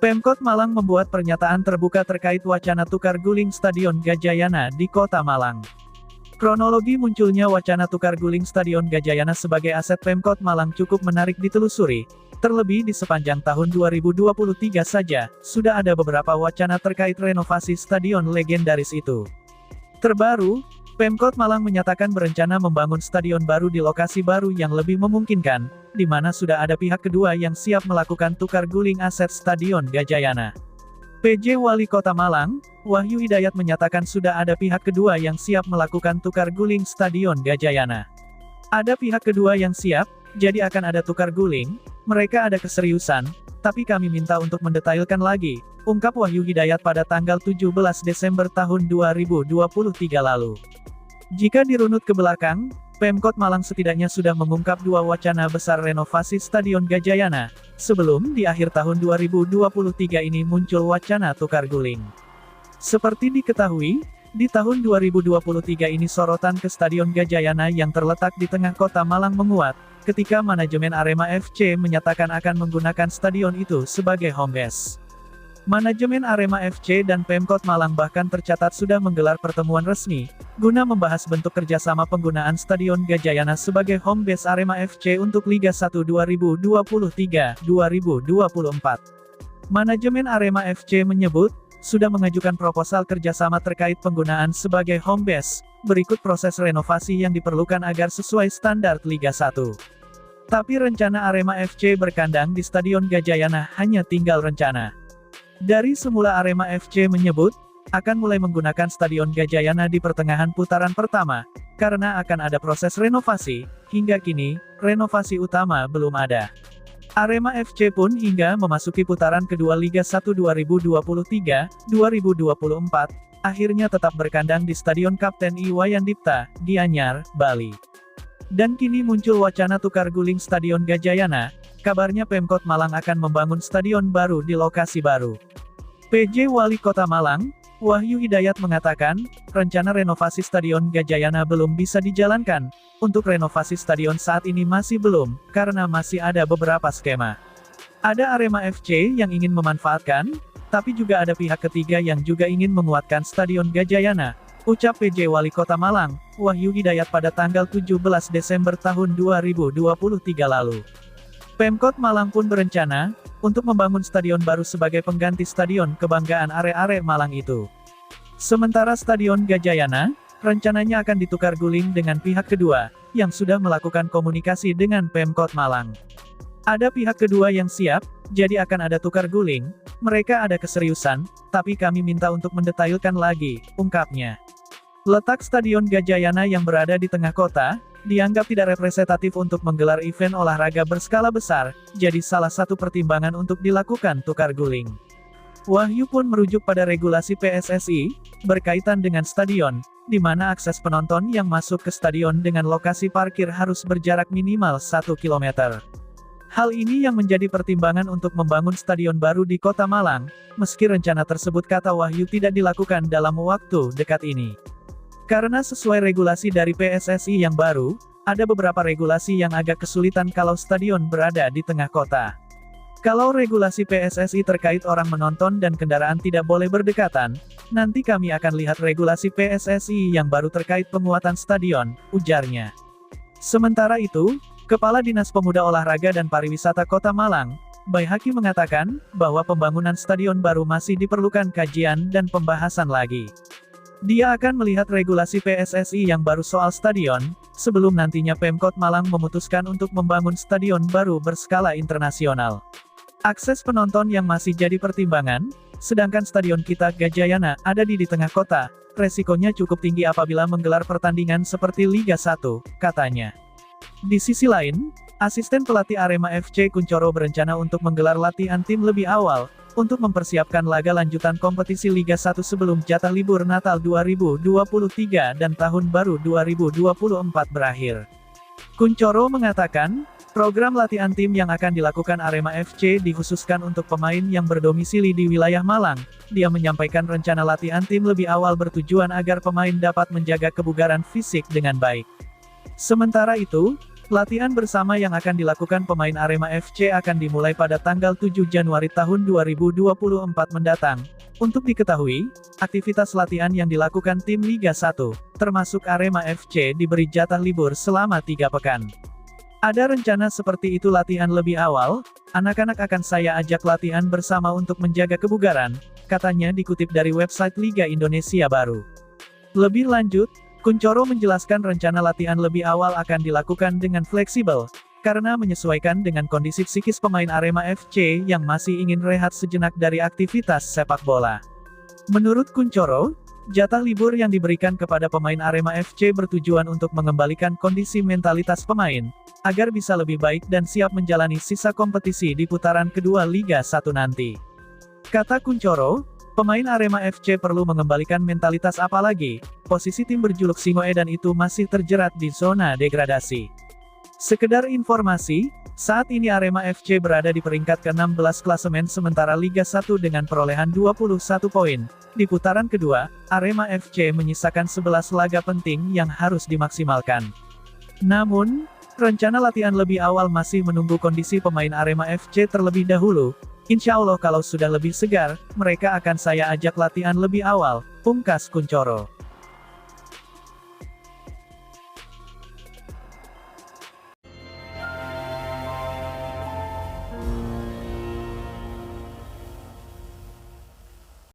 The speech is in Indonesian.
Pemkot Malang membuat pernyataan terbuka terkait wacana tukar guling Stadion Gajayana di Kota Malang. Kronologi munculnya wacana tukar guling Stadion Gajayana sebagai aset Pemkot Malang cukup menarik ditelusuri. Terlebih di sepanjang tahun 2023 saja, sudah ada beberapa wacana terkait renovasi stadion legendaris itu. Terbaru, Pemkot Malang menyatakan berencana membangun stadion baru di lokasi baru yang lebih memungkinkan, di mana sudah ada pihak kedua yang siap melakukan tukar guling aset Stadion Gajayana. PJ Wali Kota Malang, Wahyu Hidayat menyatakan sudah ada pihak kedua yang siap melakukan tukar guling Stadion Gajayana. Ada pihak kedua yang siap, jadi akan ada tukar guling, mereka ada keseriusan, tapi kami minta untuk mendetailkan lagi, ungkap Wahyu Hidayat pada tanggal 17 Desember tahun 2023 lalu. Jika dirunut ke belakang, Pemkot Malang setidaknya sudah mengungkap dua wacana besar renovasi Stadion Gajayana, sebelum di akhir tahun 2023 ini muncul wacana tukar guling. Seperti diketahui, di tahun 2023 ini sorotan ke Stadion Gajayana yang terletak di tengah kota Malang menguat, ketika manajemen Arema FC menyatakan akan menggunakan stadion itu sebagai home base. Manajemen Arema FC dan Pemkot Malang bahkan tercatat sudah menggelar pertemuan resmi, guna membahas bentuk kerjasama penggunaan Stadion Gajayana sebagai home base Arema FC untuk Liga 1 2023-2024. Manajemen Arema FC menyebut, sudah mengajukan proposal kerjasama terkait penggunaan sebagai home base, berikut proses renovasi yang diperlukan agar sesuai standar Liga 1. Tapi rencana Arema FC berkandang di Stadion Gajayana hanya tinggal rencana. Dari semula Arema FC menyebut, akan mulai menggunakan Stadion Gajayana di pertengahan putaran pertama, karena akan ada proses renovasi, hingga kini, renovasi utama belum ada. Arema FC pun hingga memasuki putaran kedua Liga 1 2023-2024, akhirnya tetap berkandang di Stadion Kapten Iwayan Dipta, Gianyar, Bali. Dan kini muncul wacana tukar guling Stadion Gajayana, kabarnya Pemkot Malang akan membangun stadion baru di lokasi baru. PJ Wali Kota Malang, Wahyu Hidayat mengatakan, rencana renovasi Stadion Gajayana belum bisa dijalankan. Untuk renovasi stadion saat ini masih belum, karena masih ada beberapa skema. Ada Arema FC yang ingin memanfaatkan, tapi juga ada pihak ketiga yang juga ingin menguatkan Stadion Gajayana, ucap PJ Wali Kota Malang, Wahyu Hidayat pada tanggal 17 Desember tahun 2023 lalu. Pemkot Malang pun berencana untuk membangun stadion baru sebagai pengganti stadion kebanggaan arek-arek Malang itu. Sementara Stadion Gajayana, rencananya akan ditukar guling dengan pihak kedua, yang sudah melakukan komunikasi dengan Pemkot Malang. Ada pihak kedua yang siap, jadi akan ada tukar guling, mereka ada keseriusan, tapi kami minta untuk mendetailkan lagi, ungkapnya. Letak Stadion Gajayana yang berada di tengah kota, dianggap tidak representatif untuk menggelar event olahraga berskala besar, jadi salah satu pertimbangan untuk dilakukan tukar guling. Wahyu pun merujuk pada regulasi PSSI, berkaitan dengan stadion, di mana akses penonton yang masuk ke stadion dengan lokasi parkir harus berjarak minimal 1 km. Hal ini yang menjadi pertimbangan untuk membangun stadion baru di Kota Malang, meski rencana tersebut kata Wahyu tidak dilakukan dalam waktu dekat ini. Karena sesuai regulasi dari PSSI yang baru, ada beberapa regulasi yang agak kesulitan kalau stadion berada di tengah kota. Kalau regulasi PSSI terkait orang menonton dan kendaraan tidak boleh berdekatan, nanti kami akan lihat regulasi PSSI yang baru terkait penguatan stadion, ujarnya. Sementara itu, Kepala Dinas Pemuda Olahraga dan Pariwisata Kota Malang, Baihaki mengatakan, bahwa pembangunan stadion baru masih diperlukan kajian dan pembahasan lagi. Dia akan melihat regulasi PSSI yang baru soal stadion, sebelum nantinya Pemkot Malang memutuskan untuk membangun stadion baru berskala internasional. Akses penonton yang masih jadi pertimbangan, sedangkan stadion kita Gajayana ada di tengah kota, resikonya cukup tinggi apabila menggelar pertandingan seperti Liga 1, katanya. Di sisi lain, asisten pelatih Arema FC Kuncoro berencana untuk menggelar latihan tim lebih awal, untuk mempersiapkan laga lanjutan kompetisi Liga 1 sebelum jatah libur Natal 2023 dan Tahun Baru 2024 berakhir. Kuncoro mengatakan, program latihan tim yang akan dilakukan Arema FC dikhususkan untuk pemain yang berdomisili di wilayah Malang. Dia menyampaikan rencana latihan tim lebih awal bertujuan agar pemain dapat menjaga kebugaran fisik dengan baik. Sementara itu, Latihan bersama yang akan dilakukan pemain Arema FC akan dimulai pada tanggal 7 Januari tahun 2024 mendatang. Untuk diketahui, aktivitas latihan yang dilakukan tim Liga 1, termasuk Arema FC diberi jatah libur selama 3 pekan. Ada rencana seperti itu latihan lebih awal, anak-anak akan saya ajak latihan bersama untuk menjaga kebugaran, katanya dikutip dari website Liga Indonesia Baru. Lebih lanjut, Kuncoro menjelaskan rencana latihan lebih awal akan dilakukan dengan fleksibel, karena menyesuaikan dengan kondisi psikis pemain Arema FC yang masih ingin rehat sejenak dari aktivitas sepak bola. Menurut Kuncoro, jatah libur yang diberikan kepada pemain Arema FC bertujuan untuk mengembalikan kondisi mentalitas pemain, agar bisa lebih baik dan siap menjalani sisa kompetisi di putaran kedua Liga 1 nanti. Kata Kuncoro, pemain Arema FC perlu mengembalikan mentalitas apalagi, posisi tim berjuluk Singoedan itu masih terjerat di zona degradasi. Sekedar informasi, saat ini Arema FC berada di peringkat ke-16 klasemen sementara Liga 1 dengan perolehan 21 poin. Di putaran kedua, Arema FC menyisakan 11 laga penting yang harus dimaksimalkan. Namun, rencana latihan lebih awal masih menunggu kondisi pemain Arema FC terlebih dahulu. Insya Allah kalau sudah lebih segar, mereka akan saya ajak latihan lebih awal, pungkas Kuncoro.